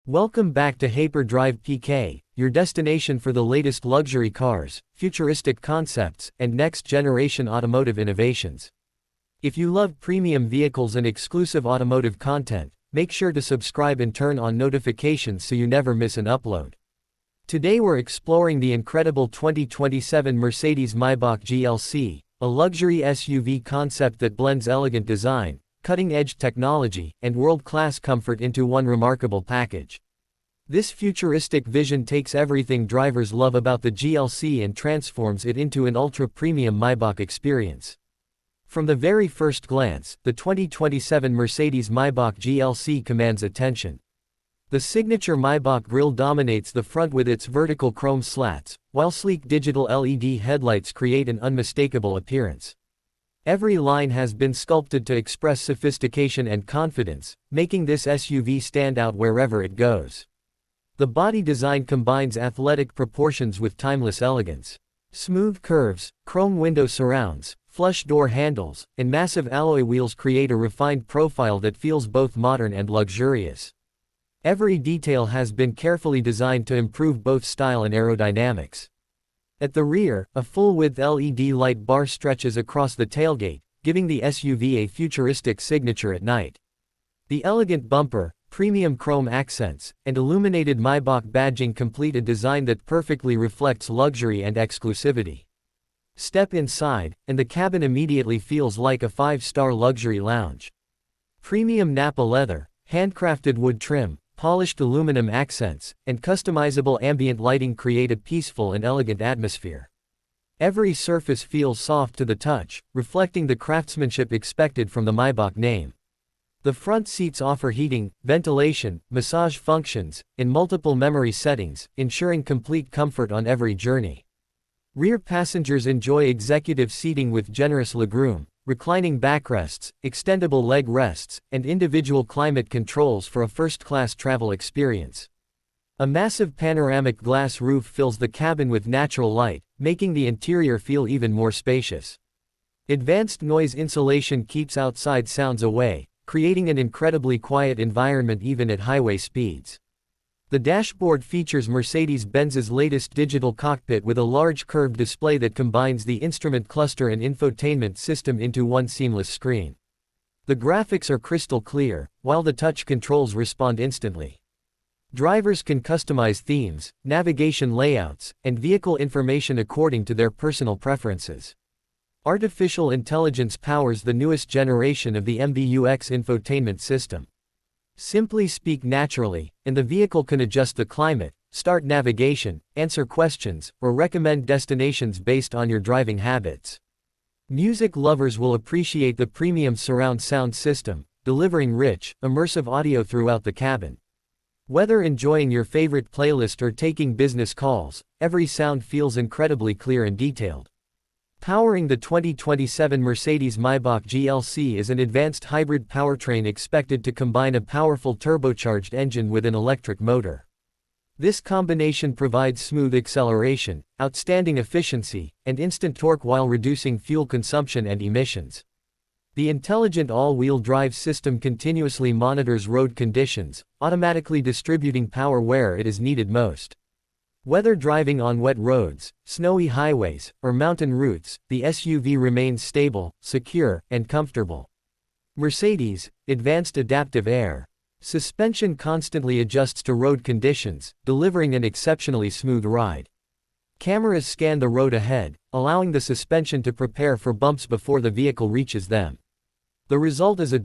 Welcome back to Hyperdrive PK, your destination for the latest luxury cars, futuristic concepts, and next-generation automotive innovations. If you love premium vehicles and exclusive automotive content, make sure to subscribe and turn on notifications so you never miss an upload. Today we're exploring the incredible 2027 Mercedes-Maybach GLC, a luxury SUV concept that blends elegant design, cutting-edge technology, and world-class comfort into one remarkable package. This futuristic vision takes everything drivers love about the GLC and transforms it into an ultra-premium Maybach experience. From the very first glance, the 2027 Mercedes-Maybach GLC commands attention. The signature Maybach grille dominates the front with its vertical chrome slats, while sleek digital LED headlights create an unmistakable appearance. Every line has been sculpted to express sophistication and confidence, making this SUV stand out wherever it goes. The body design combines athletic proportions with timeless elegance. Smooth curves, chrome window surrounds, flush door handles, and massive alloy wheels create a refined profile that feels both modern and luxurious. Every detail has been carefully designed to improve both style and aerodynamics. At the rear, a full-width LED light bar stretches across the tailgate, giving the SUV a futuristic signature at night. The elegant bumper, premium chrome accents, and illuminated Maybach badging complete a design that perfectly reflects luxury and exclusivity. Step inside, and the cabin immediately feels like a five-star luxury lounge. Premium Napa leather, handcrafted wood trim, polished aluminum accents, and customizable ambient lighting create a peaceful and elegant atmosphere. Every surface feels soft to the touch, reflecting the craftsmanship expected from the Maybach name. The front seats offer heating, ventilation, massage functions, in multiple memory settings, ensuring complete comfort on every journey. Rear passengers enjoy executive seating with generous legroom, reclining backrests, extendable leg rests, and individual climate controls for a first-class travel experience. A massive panoramic glass roof fills the cabin with natural light, making the interior feel even more spacious. Advanced noise insulation keeps outside sounds away, creating an incredibly quiet environment even at highway speeds. The dashboard features Mercedes-Benz's latest digital cockpit with a large curved display that combines the instrument cluster and infotainment system into one seamless screen. The graphics are crystal clear, while the touch controls respond instantly. Drivers can customize themes, navigation layouts, and vehicle information according to their personal preferences. Artificial intelligence powers the newest generation of the MBUX infotainment system. Simply speak naturally, and the vehicle can adjust the climate, start navigation, answer questions, or recommend destinations based on your driving habits. Music lovers will appreciate the premium surround sound system, delivering rich, immersive audio throughout the cabin. Whether enjoying your favorite playlist or taking business calls, every sound feels incredibly clear and detailed. Powering the 2027 Mercedes-Maybach GLC is an advanced hybrid powertrain expected to combine a powerful turbocharged engine with an electric motor. This combination provides smooth acceleration, outstanding efficiency, and instant torque while reducing fuel consumption and emissions. The intelligent all-wheel drive system continuously monitors road conditions, automatically distributing power where it is needed most. Whether driving on wet roads, snowy highways, or mountain routes, the SUV remains stable, secure, and comfortable. Mercedes, advanced adaptive air suspension constantly adjusts to road conditions, delivering an exceptionally smooth ride. Cameras scan the road ahead, allowing the suspension to prepare for bumps before the vehicle reaches them. The result is a